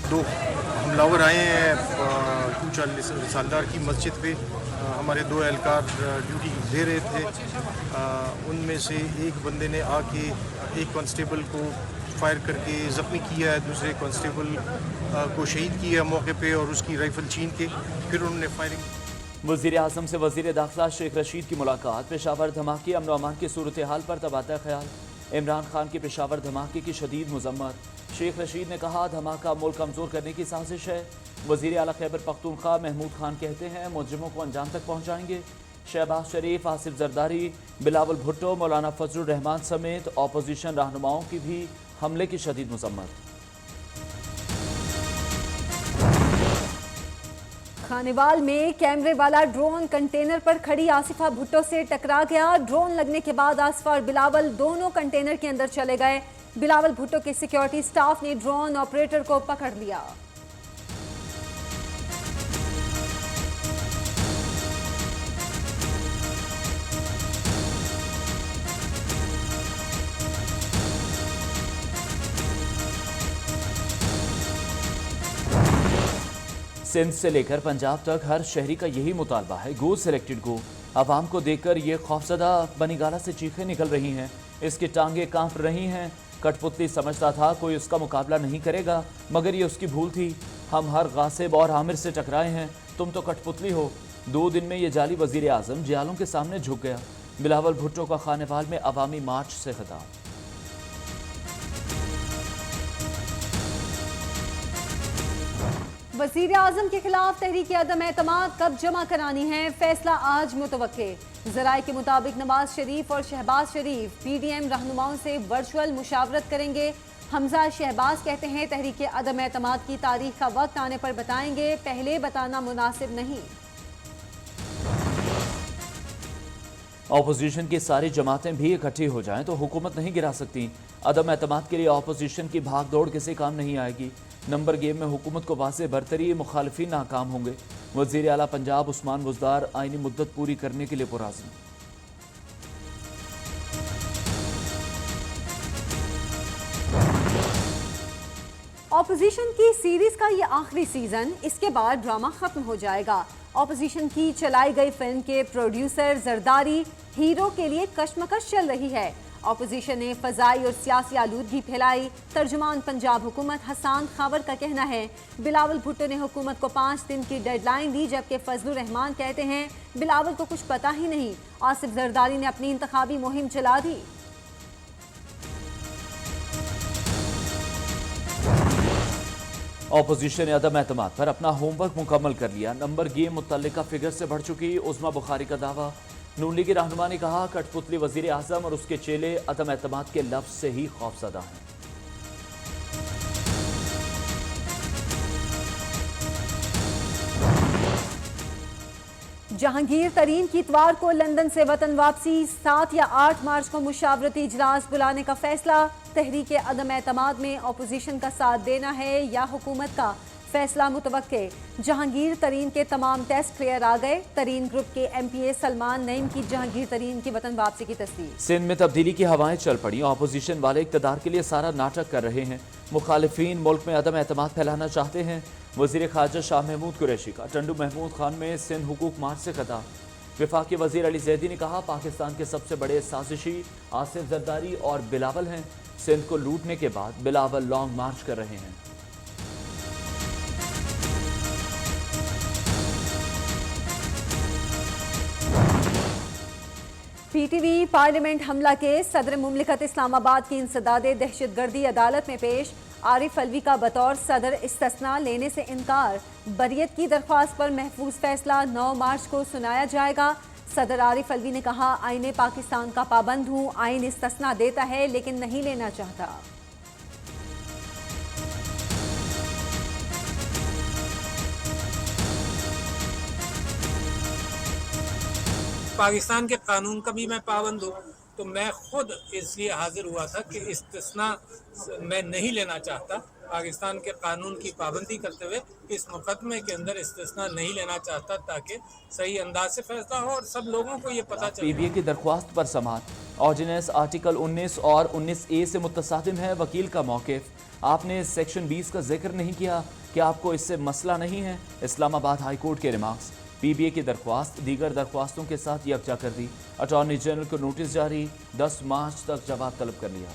दो हमलावर आए हैं कूच सालदार की मस्जिद पे। हमारे दो एहलकार ड्यूटी दे रहे थे। उनमें से एक बंदे ने आके एक कांस्टेबल को फायर करके ज़ख्मी किया है, दूसरे कांस्टेबल को शहीद किया मौके पे और उसकी राइफ़ल छीन के फिर उन्होंने फायरिंग। वज़ीर आज़म से वज़ीर दाखिला शेख रशीद की मुलाकात। पेशावर धमाके अमन व अमान की सूरत हाल पर तबादला ख्याल। इमरान खान के पेशावर धमाके की शदीद मुज़म्मत। शेख रशीद ने कहा धमाका मुल्क कमज़ोर करने की साजिश है। वज़ीर आला खैबर पख्तूनख्वा महमूद खान कहते हैं मुजरिमों को अंजाम तक पहुँचाएंगे। शहबाज शरीफ, आसिफ जरदारी, बिलावल भुट्टो, मौलाना फजलुर रहमान समेत अपोजिशन रहनुमाओं की भी हमले की शदीद मुज़म्मत। खानेवाल में कैमरे वाला ड्रोन कंटेनर पर खड़ी आसिफा भुट्टो से टकरा गया। ड्रोन लगने के बाद आसिफा और बिलावल दोनों कंटेनर के अंदर चले गए। बिलावल भुट्टो के सिक्योरिटी स्टाफ ने ड्रोन ऑपरेटर को पकड़ लिया। सिंध से लेकर पंजाब तक हर शहरी का यही मुतालबा है, गो सिलेक्टेड गो। आवाम को देखकर ये खौफजदा बनीगाला से चीखें निकल रही हैं, इसकी टांगें कांप रही हैं। कठपुतली समझता था कोई उसका मुकाबला नहीं करेगा, मगर ये उसकी भूल थी। हम हर गासिब और आमिर से टकराए हैं, तुम तो कठपुतली हो। 2 दिन में ये जाली वजीर आजम जियालों के सामने झुक गया। बिलावल भुट्टो का खानेवाल में अवामी मार्च से खिताब। वज़ीर आज़म के खिलाफ तहरीक अदम एतमाद कब जमा करानी है, फैसला आज मुतवक्के। ज़राए के मुताबिक नवाज शरीफ और शहबाज शरीफ PDM रहनुमाओं से वर्चुअल मुशावरत करेंगे। हमजा शहबाज कहते हैं तहरीक अदम एतमाद की तारीख का वक्त आने पर बताएंगे, पहले बताना मुनासिब नहीं। अपोजिशन की सारी जमातें भी इकट्ठी हो जाएं तो हुकूमत नहीं गिरा सकती। अदम एतमाद के लिए अपोजिशन की भाग दौड़ किसी काम नहीं आएगी। नंबर गेम में हुकूमत को वाज़ेह बरतरी, मुखालिफिन नाकाम होंगे। वज़ीर आला पंजाब उस्मान बुज़दार आइनी मुद्दत पूरी करने के लिए पुराज़्म। ऑपोजिशन की सीरीज का ये आखिरी सीजन, इसके बाद ड्रामा खत्म हो जाएगा। ऑपोजिशन की चलाई गई फिल्म के प्रोड्यूसर जरदारी हीरो के लिए कशमकश चल रही है। ऑपोजिशन ने फजाई और सियासी आलूदगी फैलाई। तर्जुमान पंजाब हुकूमत हसान खावर का कहना है बिलावल भुट्टो ने हुकूमत को 5 दिन की डेडलाइन दी, जबकि फजलुर रहमान कहते हैं बिलावल को कुछ पता ही नहीं। आसिफ जरदारी ने अपनी इंतखाबी मुहिम चला दी। अपोजिशन ने अदम एतमाद पर अपना होमवर्क मुकम्मल कर लिया। नंबर गेम मुतल्लिका फिगर से बढ़ चुकी, उस्मा बुखारी का दावा। नून लीग रहनुमा ने कहा कठपुतली वजीर आजम और उसके चेले अदम एतमाद के लफ्ज से ही खौफजदा हैं। जहांगीर तरीन की इतवार को लंदन से वतन वापसी। 7 या 8 मार्च को मुशावरती इजलास बुलाने का फैसला। तहरीक अदम एतमाद में अपोजिशन का साथ देना है या हुकूमत का, फैसला मुतवक्के। जहांगीर तरीन के तमाम टेस्ट क्लियर आ गए। तरीन ग्रुप के MPA सलमान नईम की जहांगीर तरीन की वतन वापसी की तस्दीक। सिंध में तब्दीली की हवाएं चल पड़ी। अपोजिशन वाले इक़्तिदार के लिए सारा नाटक कर रहे हैं। मुखालिफिन मुल्क में अदम एतमाद फैलाना चाहते हैं। वज़ीर ख़ारजा शाह महमूद कुरैशी का टंडू महमूद खान में सिंध हुकूक मार्च से खिताब। वफाकी वज़ीर अली ज़ैदी ने कहा पाकिस्तान के सबसे बड़े साजिशी आसिफ जरदारी और बिलावल हैं। सिंध को लूटने के बाद बिलावल लॉन्ग मार्च कर रहे हैं। PTV पार्लियामेंट हमला के सदर मुमलिकत इस्लामाबाद की इंसदादे दहशतगर्दी अदालत में पेश। आरिफ अलवी का बतौर सदर इस्तिस्ना लेने से इनकार। बरियत की दरख्वास्त पर महफूज फैसला 9 मार्च को सुनाया जाएगा। सदर आरिफ अलवी ने कहा आईने पाकिस्तान का पाबंद हूँ, आइन इस्तिस्ना देता है लेकिन नहीं लेना चाहता। पाकिस्तान के कानून का भी मैं पाबंद हूँ, तो मैं खुद इसलिए हाजिर हुआ था कि इस्तिस्ना मैं नहीं लेना चाहता। पाकिस्तान के कानून की पाबंदी करते हुए इस मुकदमे के अंदर इस्तिस्ना नहीं लेना चाहता, ताकि सही अंदाज से फैसला हो और सब लोगों को ये पता चले। PBA की दरख्वास्त पर समाअत। ऑर्डिनेंस आर्टिकल 19 और 19A से मुत्तसादिम है। वकील का मौक़िफ़, आपने सेक्शन 20 का जिक्र नहीं किया कि आपको इससे मसला नहीं है। इस्लामाबाद हाई कोर्ट के रिमार्क्स, PBA की दरख्वास्त दीगर दरख्वास्तों के साथ यकजा कर दी। अटॉर्नी जनरल को नोटिस जारी, 10 मार्च तक जवाब तलब कर लिया।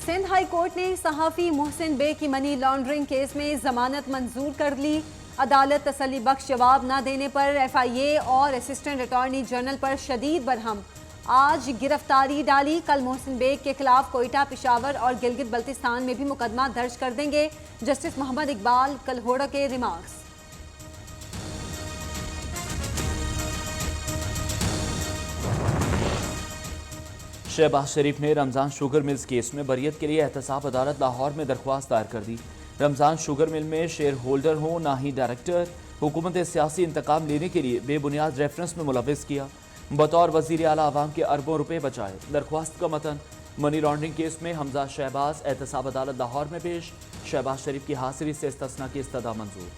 सिंध हाई कोर्ट ने सहाफ़ी मोहसिन बे की मनी लॉन्ड्रिंग केस में जमानत मंजूर कर ली। अदालत तसल्ली बख्श जवाब न देने पर FIA और असिस्टेंट अटॉर्नी जनरल पर शदीद बरहम। आज गिरफ्तारी डाली, कल मोहसिन बेग के खिलाफ कोयटा, पिशावर और गिलगित बल्तिस्तान में भी मुकदमा दर्ज कर देंगे। जस्टिस मोहम्मद इकबाल कलहोड़ा के रिमार्क्स। शहबाज शरीफ ने रमज़ान शुगर मिल्स केस में बरियत के लिए एहतसाब अदालत लाहौर में दरख्वास्त दायर कर दी। रमज़ान शुगर मिल में शेयर होल्डर हो ना ही डायरेक्टर, हुकूमत सियासी इंतकाम लेने के लिए बेबुनियाद रेफरेंस में मुलविस किया। बतौर वज़ीर आला अवाम के अरबों रुपए बचाए। दरख्वास्त का मतन, मनी लॉन्ड्रिंग केस में हमजा शहबाज एहतसाब अदालत लाहौर में पेश। शहबाज शरीफ की हाजिरी से इस्तिस्ना की इस्तदा मंजूर।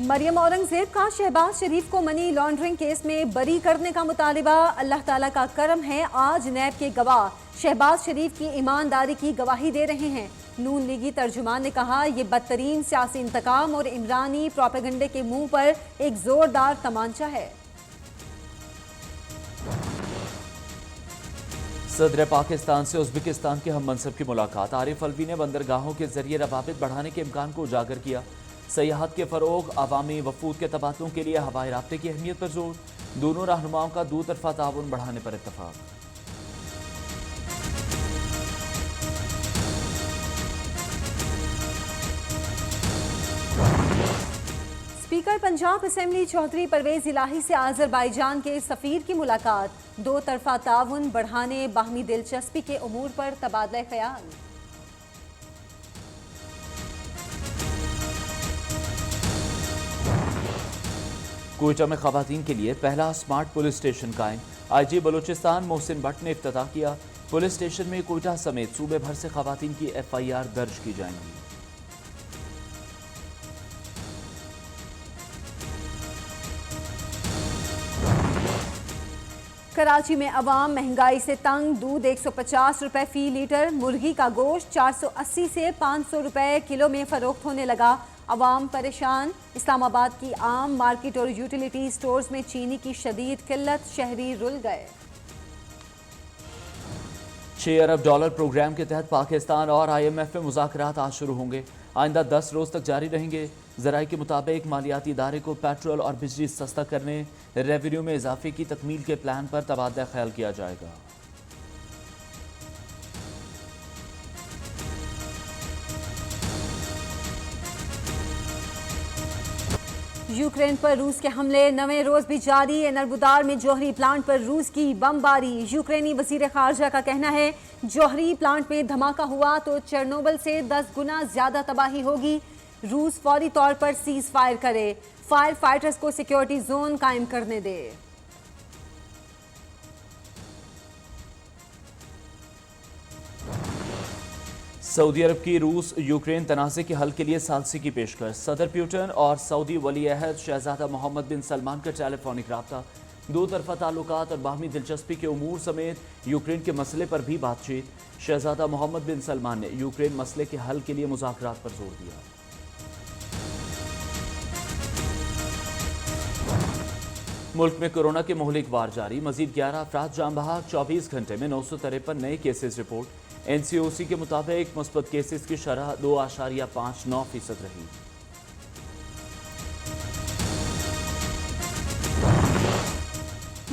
मरियम औरंगजेब का शहबाज शरीफ को मनी लॉन्ड्रिंग केस में बरी करने का मुतालिबा। अल्लाह ताला का करम है, आज नैब के गवाह शहबाज शरीफ की ईमानदारी की गवाही दे रहे हैं। नून लीगी तर्जुमान ने कहा, यह बदतरीन सियासी इंतकाम और इमरानी प्रोपेगेंडे के मुंह पर एक जोरदार तमांचा है। सदर पाकिस्तान से उज़्बेकिस्तान के हम मनसब की मुलाकात। आरिफ अलवी ने बंदरगाहों के जरिए रवाबित बढ़ाने के इम्कान को उजागर किया। सयाहत के फ़रोग, अवामी वफूद के तबादलों के लिए हवाई राब्ते की अहमियत पर जोर। दोनों रहनुमाओं का दो तरफा ताउन बढ़ाने पर इत्तफाक। स्पीकर पंजाब असेंबली चौधरी परवेज इलाही से आज़रबाईजान के सफ़ीर की मुलाकात। दो तरफा ताउन बढ़ाने, बाहमी दिलचस्पी के उमूर पर तबादला ख्याल। कोयटा में खवातीन के लिए पहला स्मार्ट पुलिस स्टेशन कायम। IG बलूचिस्तान मोहसिन भट्ट ने इफ्तिताह किया। पुलिस स्टेशन में कोयटा समेत सूबे भर से खवातीन की FIR दर्ज की जाएंगी। कराची में अवाम महंगाई से तंग, दूध 150 रुपए फी लीटर, मुर्गी का गोश्त 480 से 500 रुपए किलो में फरोख्त होने लगा। अवाम परेशान। इस्लामाबाद की आम मार्केट और यूटिलिटी स्टोर्स में चीनी की शदीद किल्लत, शहरी रुल गए। $6 अरब प्रोग्राम के तहत पाकिस्तान और IMF में मुज़ाकरात आज शुरू होंगे। आइंदा 10 रोज़ तक जारी रहेंगे। ज़राए के मुताबिक मालियाती इदारे को पेट्रोल और बिजली सस्ता करने, रेवेन्यू में इजाफे की तकमील के प्लान पर तबादला ख्याल किया जाएगा। यूक्रेन पर रूस के हमले नवे रोज भी जारी। एनरबुदार में जौहरी प्लांट पर रूस की बमबारी। यूक्रेनी वजीर खारजा का कहना है, जौहरी प्लांट में धमाका हुआ तो चेरनोबिल से 10 गुना ज्यादा तबाही होगी। रूस फौरी तौर पर सीज फायर करे, फायर फाइटर्स को सिक्योरिटी जोन कायम करने दे। सऊदी अरब की रूस यूक्रेन तनाज़े के हल के लिए सालसी की पेशकश। सदर प्यूटन और सऊदी वली अहद शहजादा मोहम्मद बिन सलमान का टेलीफोनिक रब्ता। दो तरफा ताल्लुकात और बाहमी दिलचस्पी के उमूर समेत यूक्रेन के मसले पर भी बातचीत। शहजादा मोहम्मद बिन सलमान ने यूक्रेन मसले के हल के लिए मुज़ाकरात पर जोर दिया। मुल्क में कोरोना के मोहलिक वार जारी। मजीद 11 अफराद जान बहक। 24 घंटे में 953 नए केसेस रिपोर्ट। NCOC के मुताबिक मुस्बत केसेस की शरह 2.59% रही।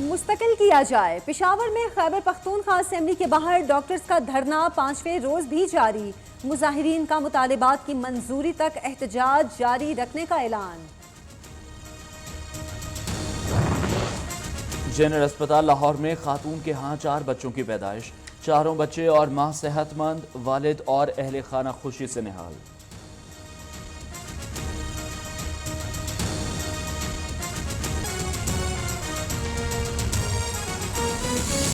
मुस्तकिल किया जाए। पेशावर में खैबर पख्तूनख्वा असेंबली के बाहर डॉक्टर्स का धरना 5वें रोज भी जारी। मुजाहिरीन का मुतालिबात की मंजूरी तक एहतजाज जारी रखने का ऐलान। जनरल अस्पताल लाहौर में खातून के यहाँ 4 बच्चों की पैदाइश। चारों बच्चे और मां सेहतमंद, वालिद और अहले खाना खुशी से निहाल।